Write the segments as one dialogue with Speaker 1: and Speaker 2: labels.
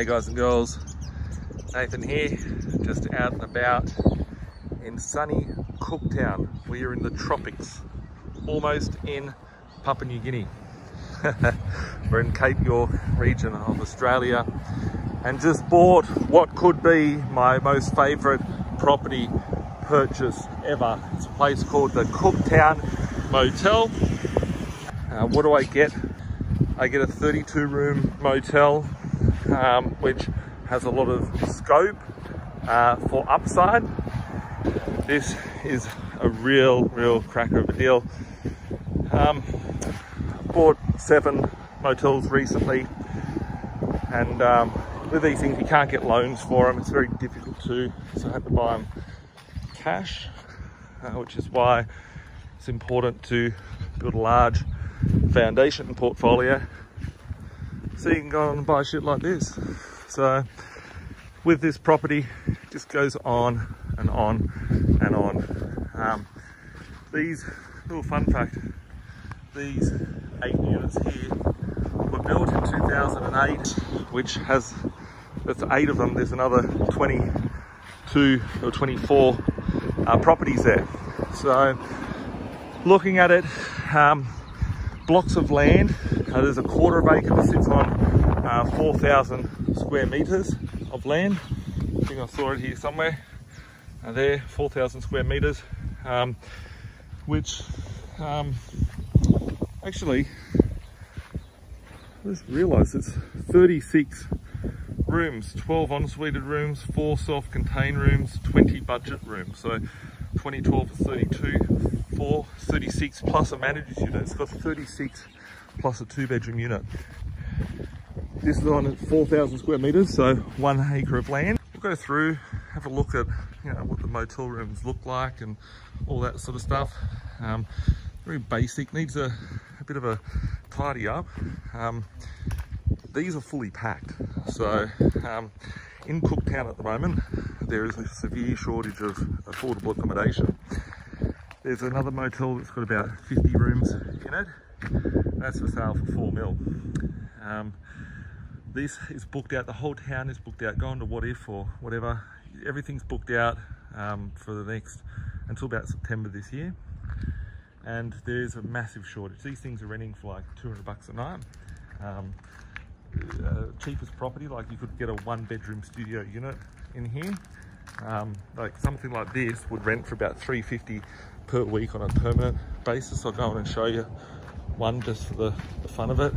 Speaker 1: Hey guys and girls, Nathan here, just out and about in sunny Cooktown. We are in the tropics, almost in Papua New Guinea. We're in Cape York region of Australia and just bought what could be my most favourite property purchase ever. It's a place called the Cooktown Motel. What do I get? I get a 32 room motel, which has a lot of scope for upside. This is a real cracker of a deal. Bought 7 motels recently, and with these things you can't get loans for them. It's very difficult to, so I had to buy them cash, which is why it's important to build a large foundation portfolio so you can go on and buy shit like this. So with this property, it just goes on and on and on. These, little fun fact, these 8 units here were built in 2008, which has, that's 8 of them. There's another 22 or 24 properties there. So looking at it, blocks of land. There's a quarter of acre that sits on 4,000 square meters of land. I think I saw it here somewhere. There, 4,000 square meters, which actually, I just realised it's 36 rooms, 12 en-suited rooms, 4 self-contained rooms, 20 budget rooms. So 20, 12, 32, 4, 36 plus a manager's unit. It's got 36 plus a 2-bedroom unit. This is on 4,000 square meters, so 1 acre of land. We'll go through, have a look at, you know, what the motel rooms look like and all that sort of stuff. Very basic, needs a bit of a tidy up. These are fully packed. So in Cooktown at the moment, there is a severe shortage of affordable accommodation. There's another motel that's got about 50 rooms in it. That's for sale for 4 mil. This is booked out, the whole town is booked out, going to What If or whatever. Everything's booked out for the next, until about September this year. And there's a massive shortage. These things are renting for like $200 a night. Cheapest property, like you could get a 1-bedroom studio unit in here. Like something like this would rent for about $350 per week on a permanent basis. I'll go on and show you one just for the fun of it.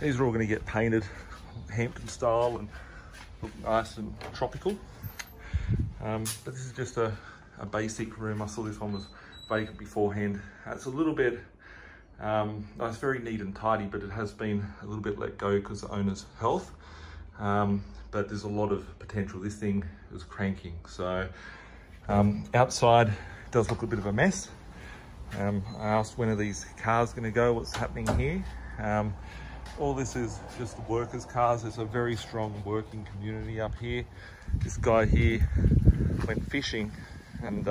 Speaker 1: These are all going to get painted Hampton style and look nice and tropical. But this is just a basic room. I saw this one was vacant beforehand. It's a little bit, it's very neat and tidy, but it has been a little bit let go because of the owner's health. But there's a lot of potential. This thing is cranking. So outside it does look a bit of a mess. I asked when are these cars going to go, what's happening here. All this is just workers' cars. There's a very strong working community up here. This guy here went fishing and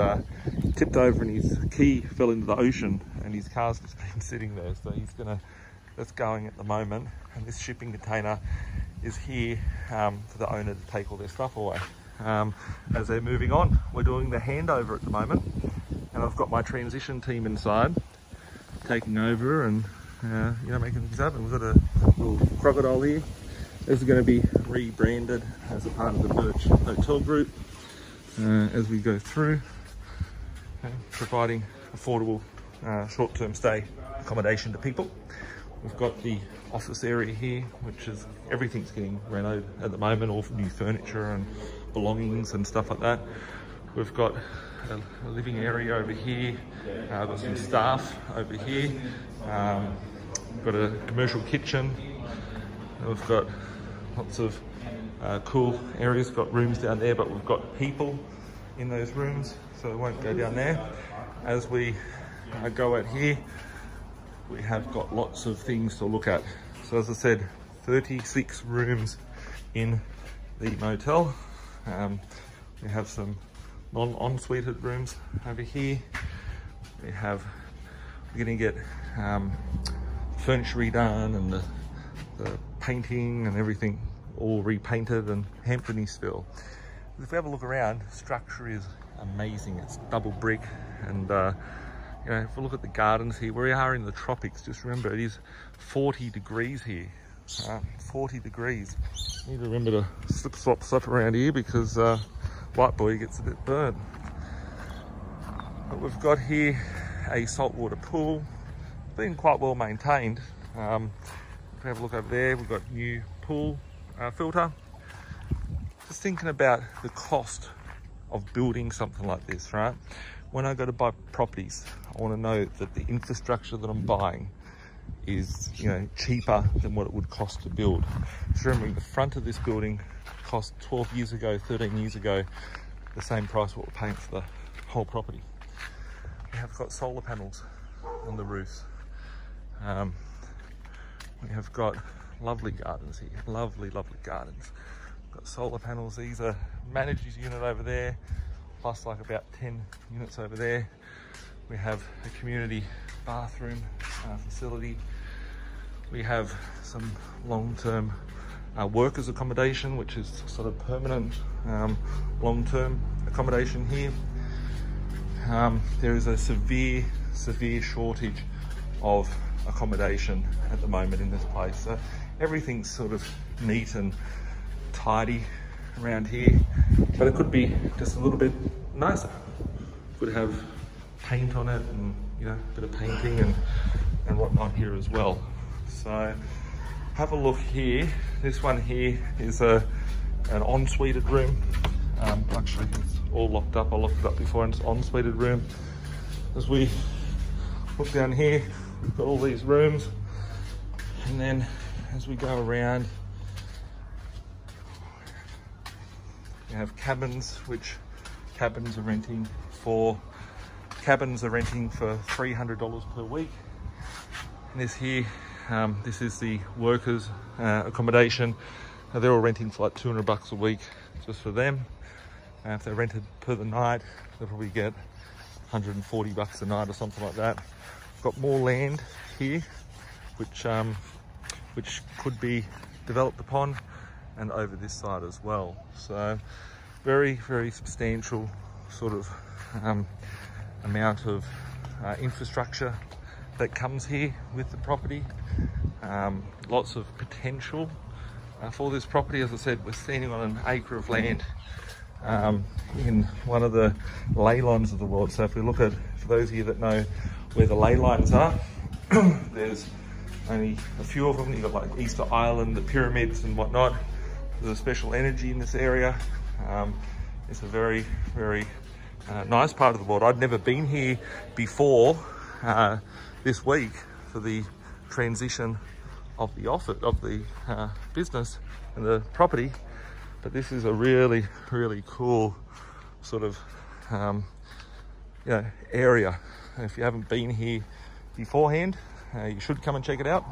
Speaker 1: tipped over and his key fell into the ocean and his car's just been sitting there. So he's gonna, that's going at the moment. And this shipping container is here for the owner to take all their stuff away. As they're moving on, we're doing the handover at the moment. And I've got my transition team inside, taking over and you know, making things happen. We've got a little crocodile here. This is going to be rebranded as a part of the Birch Hotel Group as we go through, providing affordable short-term stay accommodation to people. We've got the office area here, which is, everything's getting renovated at the moment, all new furniture and belongings and stuff like that. We've got a living area over here. We've got some staff over here. We've got a commercial kitchen. We've got lots of cool areas. We've got rooms down there, but we've got people in those rooms, so we won't go down there. As we go out here, we have got lots of things to look at. So as I said, 36 rooms in the motel. We have some non-en-suited rooms over here. We're going to get furniture redone and the painting and everything all repainted and Hamptonese feel. If we have a look around, structure is amazing. It's double brick, and you know, if we look at the gardens here, we are in the tropics. Just remember, it is 40 degrees here. 40 degrees. Need to remember to slip around here because white boy gets a bit burnt. But we've got here a saltwater pool, been quite well maintained. If we have a look over there, we've got new pool filter. Just thinking about the cost of building something like this, right? When I go to buy properties, I want to know that the infrastructure that I'm buying is, you know, cheaper than what it would cost to build. So remembering the front of this building cost 12 years ago, 13 years ago, the same price what we're paying for the whole property. We have got solar panels on the roofs. We have got lovely gardens here, lovely gardens. Got solar panels. These are manager's unit over there, plus like about 10 units over there. We have a community bathroom facility. We have some long-term workers accommodation, which is sort of permanent long-term accommodation here. There is a severe shortage of accommodation at the moment in this place. So everything's sort of neat and tidy around here, but it could be just a little bit nicer. Could have paint on it, and you know, a bit of painting and whatnot here as well. So have a look here. This one here is an en-suited room. Actually, it's all locked up. I locked it up before, and it's en-suited room. As we look down here, we've got all these rooms, and then as we go around, we have cabins, which cabins are renting for $300 per week. And this here, this is the workers accommodation. They're all renting for like $200 a week just for them. If they're rented per the night, they'll probably get $140 a night or something like that. Got more land here, which could be developed upon, and over this side as well. So very substantial sort of amount of infrastructure that comes here with the property. Lots of potential for this property. As I said, we're standing on an acre of land in one of the ley lines of the world. So if we look at, for those of you that know where the ley lines are, there's only a few of them. You've got like Easter Island, the pyramids and whatnot. There's a special energy in this area. It's a very nice part of the world. I'd never been here before this week for the transition of the business and the property, but this is a really cool sort of area. If you haven't been here beforehand, you should come and check it out.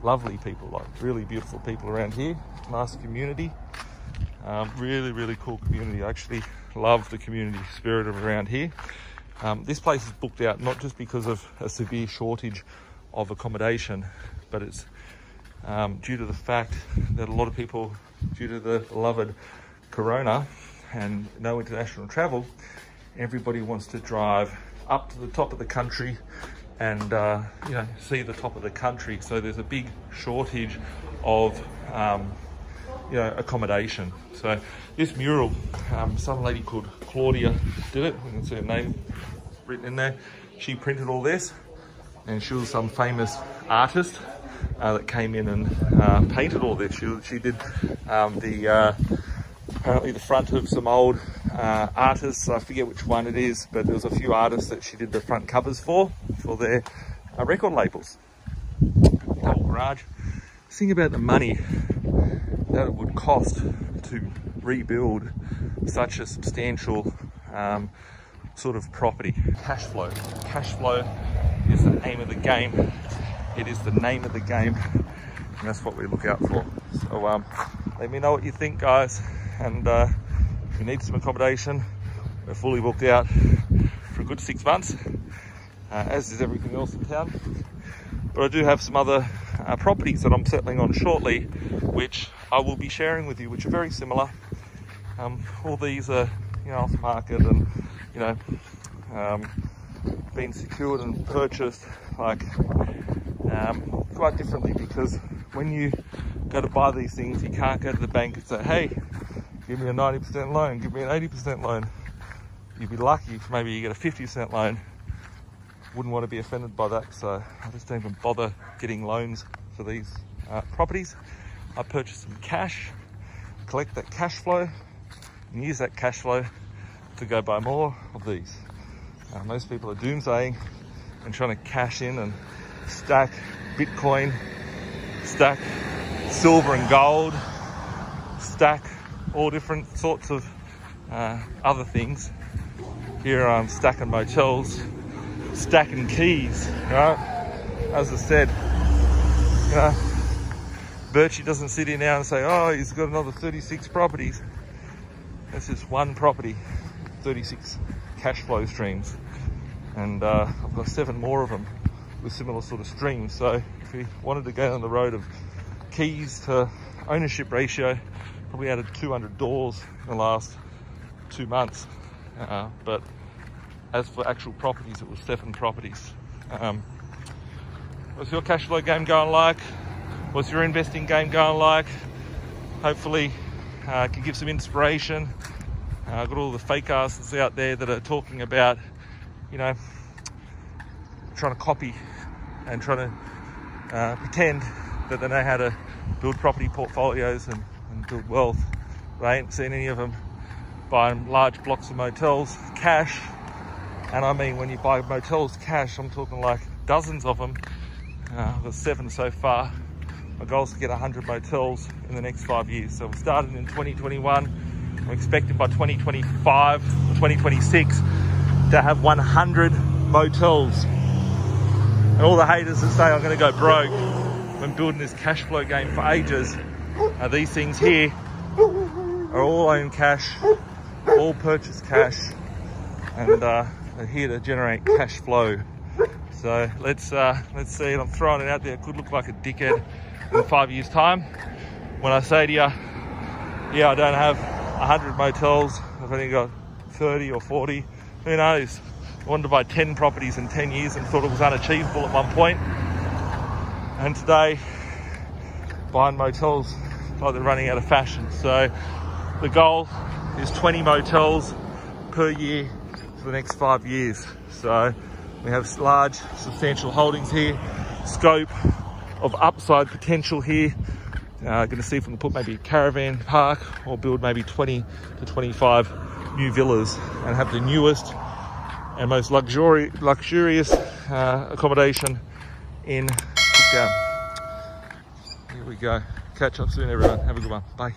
Speaker 1: Lovely people, like really beautiful people around here. Nice community. Really cool community. I actually love the community spirit of around here. This place is booked out not just because of a severe shortage of accommodation, but it's due to the fact that a lot of people, due to the beloved corona and no international travel, everybody wants to drive up to the top of the country and see the top of the country. So there's a big shortage of accommodation. So this mural, some lady called Claudia did it. We can see her name written in there. She printed all this, and she was some famous artist that came in and painted all this. She did apparently the front of some old artists. I forget which one it is, but there was a few artists that she did the front covers for their record labels. Double garage. Think about the money that it would cost to rebuild such a substantial sort of property. Cash flow. Cash flow is the aim of the game. It is the name of the game, and that's what we look out for. So let me know what you think, guys, and if you need some accommodation, we're fully booked out for a good 6 months, as is everything else in town. But I do have some other properties that I'm settling on shortly, which I will be sharing with you, which are very similar. All these are, you know, off market and, you know, been secured and purchased like quite differently, because when you go to buy these things, you can't go to the bank and say, hey, give me a 90% loan, give me an 80% loan. You'd be lucky if maybe you get a 50% loan. Wouldn't want to be offended by that, so I just don't even bother getting loans for these properties. I purchase some cash, collect that cash flow, and use that cash flow to go buy more of these. Most people are doomsaying and trying to cash in and stack Bitcoin, stack silver and gold, stack all different sorts of other things. Here I'm stacking motels, stacking keys, right? As I said, you know, Birchie doesn't sit here now and say, oh, he's got another 36 properties. That's just one property, 36 cash flow streams. And I've got 7 more of them with similar sort of streams. So if we wanted to go down the road of keys to ownership ratio, probably added 200 doors in the last 2 months. But as for actual properties, it was 7 properties. What's your cash flow game going like? What's your investing game going like? Hopefully can give some inspiration. I've got all the fake asses out there that are talking about, you know, trying to copy and trying to pretend that they know how to build property portfolios and build wealth. But I ain't seen any of them buying large blocks of motels cash. And I mean, when you buy motels cash, I'm talking like dozens of them. I've got 7 so far. My goal is to get 100 motels in the next 5 years. So we started in 2021. I'm expecting by 2025 or 2026 to have 100 motels. And all the haters that say I'm going to go broke when building this cash flow game for ages, these things here are all own cash, all purchase cash, and they're here to generate cash flow. So let's see it. I'm throwing it out there. It could look like a dickhead in 5 years' time when I say to you, yeah, I don't have 100 motels. I've only got 30 or 40. Who knows? I wanted to buy 10 properties in 10 years and thought it was unachievable at one point. And today, buying motels like they're running out of fashion. So the goal is 20 motels per year for the next 5 years. So we have large, substantial holdings here, scope of upside potential here. Going to see if we can put maybe a caravan park or build maybe 20 to 25 new villas and have the newest and most luxurious accommodation in Cooktown. Here we go. Catch up soon, everyone. Have a good one. Bye.